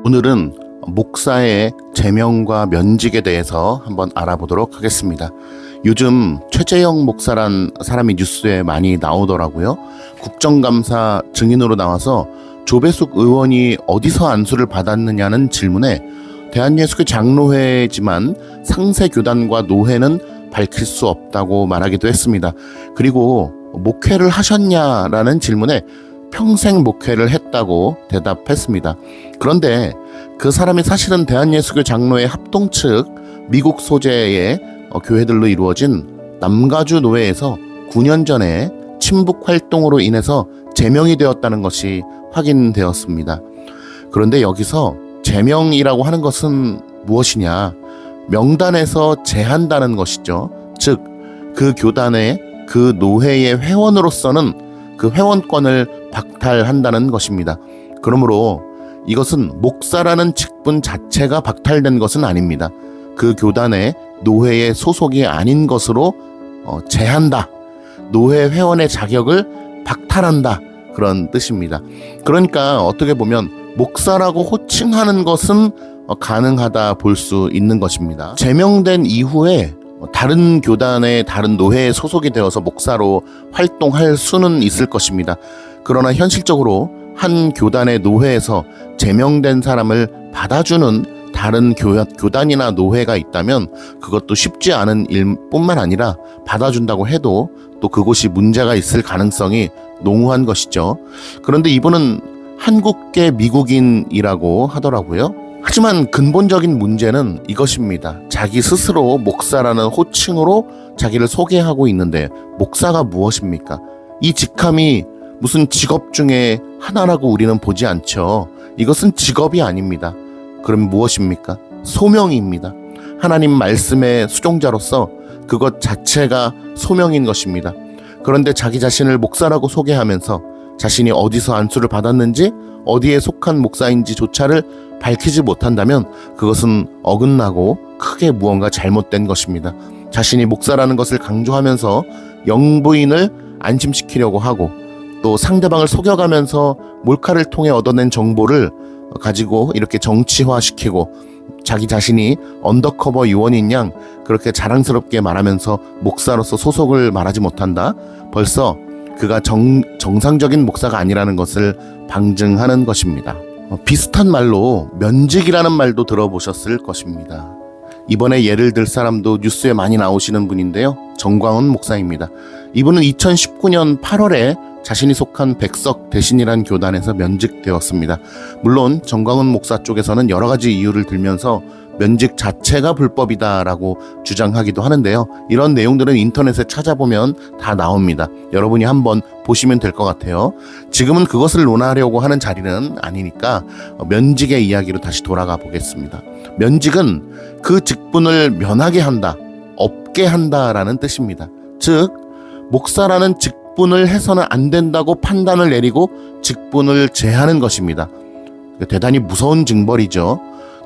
오늘은 목사의 제명과 면직에 대해서 한번 알아보도록 하겠습니다. 요즘 최재형 목사란 사람이 뉴스에 많이 나오더라고요. 국정감사 증인으로 나와서 조배숙 의원이 어디서 안수를 받았느냐는 질문에 대한예수교 장로회지만 상세교단과 노회는 밝힐 수 없다고 말하기도 했습니다. 그리고 목회를 하셨냐라는 질문에 평생 목회를 했다고 대답했습니다. 그런데 그 사람이 사실은 대한예수교 장로회 합동 측 미국 소재의 교회들로 이루어진 남가주 노회에서 9년 전에 친북 활동으로 인해서 제명이 되었다는 것이 확인되었습니다. 그런데 여기서 제명이라고 하는 것은 무엇이냐? 명단에서 제한다는 것이죠. 즉, 그 교단의 그 노회의 회원으로서는 그 회원권을 박탈한다는 것입니다. 그러므로 이것은 목사라는 직분 자체가 박탈된 것은 아닙니다. 그 교단의 노회의 소속이 아닌 것으로 제한다. 노회 회원의 자격을 박탈한다. 그런 뜻입니다. 그러니까 어떻게 보면 목사라고 호칭하는 것은 가능하다 볼 수 있는 것입니다. 제명된 이후에 다른 교단의 다른 노회에 소속이 되어서 목사로 활동할 수는 있을 것입니다. 그러나 현실적으로 한 교단의 노회에서 제명된 사람을 받아주는 다른 교단이나 노회가 있다면 그것도 쉽지 않은 일뿐만 아니라 받아준다고 해도 또 그곳이 문제가 있을 가능성이 농후한 것이죠. 그런데 이분은 한국계 미국인이라고 하더라고요. 하지만 근본적인 문제는 이것입니다. 자기 스스로 목사라는 호칭으로 자기를 소개하고 있는데 목사가 무엇입니까? 이 직함이 무슨 직업 중에 하나라고 우리는 보지 않죠. 이것은 직업이 아닙니다. 그럼 무엇입니까? 소명입니다. 하나님 말씀의 수종자로서 그것 자체가 소명인 것입니다. 그런데 자기 자신을 목사라고 소개하면서 자신이 어디서 안수를 받았는지 어디에 속한 목사인지조차를 밝히지 못한다면 그것은 어긋나고 크게 무언가 잘못된 것입니다. 자신이 목사라는 것을 강조하면서 영부인을 안심시키려고 하고 또 상대방을 속여가면서 몰카를 통해 얻어낸 정보를 가지고 이렇게 정치화시키고 자기 자신이 언더커버 요원인 양 그렇게 자랑스럽게 말하면서 목사로서 소속을 말하지 못한다. 벌써 그가 정상적인 목사가 아니라는 것을 방증하는 것입니다. 비슷한 말로 면직이라는 말도 들어보셨을 것입니다. 이번에 예를 들 사람도 뉴스에 많이 나오시는 분인데요. 정광훈 목사입니다. 이분은 2019년 8월에 자신이 속한 백석 대신이란 교단에서 면직되었습니다. 물론 정광훈 목사 쪽에서는 여러 가지 이유를 들면서 면직 자체가 불법이다라고 주장하기도 하는데요. 이런 내용들은 인터넷에 찾아보면 다 나옵니다. 여러분이 한번 보시면 될 것 같아요. 지금은 그것을 논하려고 하는 자리는 아니니까 면직의 이야기로 다시 돌아가 보겠습니다. 면직은 그 직분을 면하게 한다, 없게 한다라는 뜻입니다. 즉, 목사라는 직분을 해서는 안 된다고 판단을 내리고 직분을 제하는 것입니다. 대단히 무서운 징벌이죠.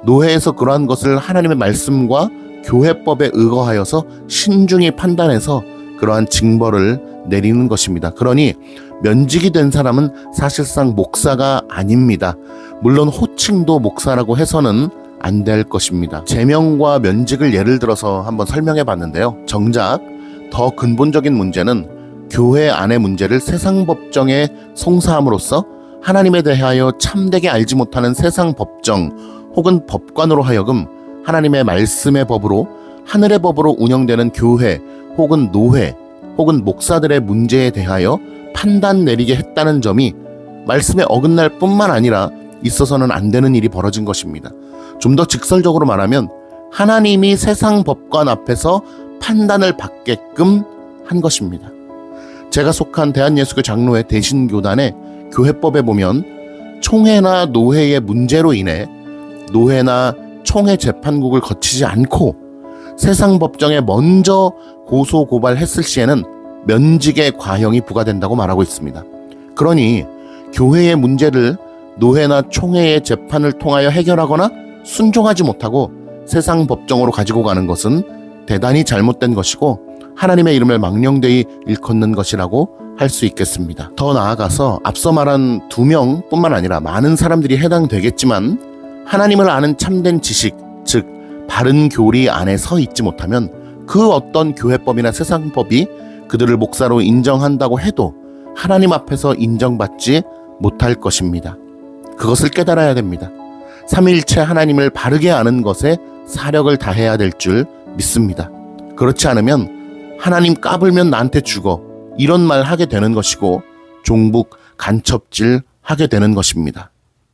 노회에서 그러한 것을 하나님의 말씀과 교회법에 의거하여서 신중히 판단해서 그러한 징벌을 내리는 것입니다. 그러니 면직이 된 사람은 사실상 목사가 아닙니다. 물론 호칭도 목사라고 해서는 안 될 것입니다. 제명과 면직을 예를 들어서 한번 설명해 봤는데요. 정작 더 근본적인 문제는 교회 안의 문제를 세상 법정에 송사함으로써 하나님에 대하여 참되게 알지 못하는 세상 법정 혹은 법관으로 하여금 하나님의 말씀의 법으로 하늘의 법으로 운영되는 교회 혹은 노회 혹은 목사들의 문제에 대하여 판단 내리게 했다는 점이 말씀에 어긋날 뿐만 아니라 있어서는 안 되는 일이 벌어진 것입니다. 좀 더 직설적으로 말하면 하나님이 세상 법관 앞에서 판단을 받게끔 한 것입니다. 제가 속한 대한예수교 장로회 대신교단의 교회법에 보면 총회나 노회의 문제로 인해 노회나 총회 재판국을 거치지 않고 세상 법정에 먼저 고소 고발했을 시에는 면직의 과형이 부과된다고 말하고 있습니다. 그러니 교회의 문제를 노회나 총회의 재판을 통하여 해결하거나 순종하지 못하고 세상 법정으로 가지고 가는 것은 대단히 잘못된 것이고 하나님의 이름을 망령되이 일컫는 것이라고 할 수 있겠습니다. 더 나아가서 앞서 말한 2명뿐만 아니라 많은 사람들이 해당되겠지만 하나님을 아는 참된 지식, 즉 바른 교리 안에 서 있지 못하면 그 어떤 교회법이나 세상법이 그들을 목사로 인정한다고 해도 하나님 앞에서 인정받지 못할 것입니다. 그것을 깨달아야 됩니다. 삼위일체 하나님을 바르게 아는 것에 사력을 다해야 될 줄 믿습니다. 그렇지 않으면 하나님 까불면 나한테 죽어 이런 말 하게 되는 것이고 종북 간첩질 하게 되는 것입니다.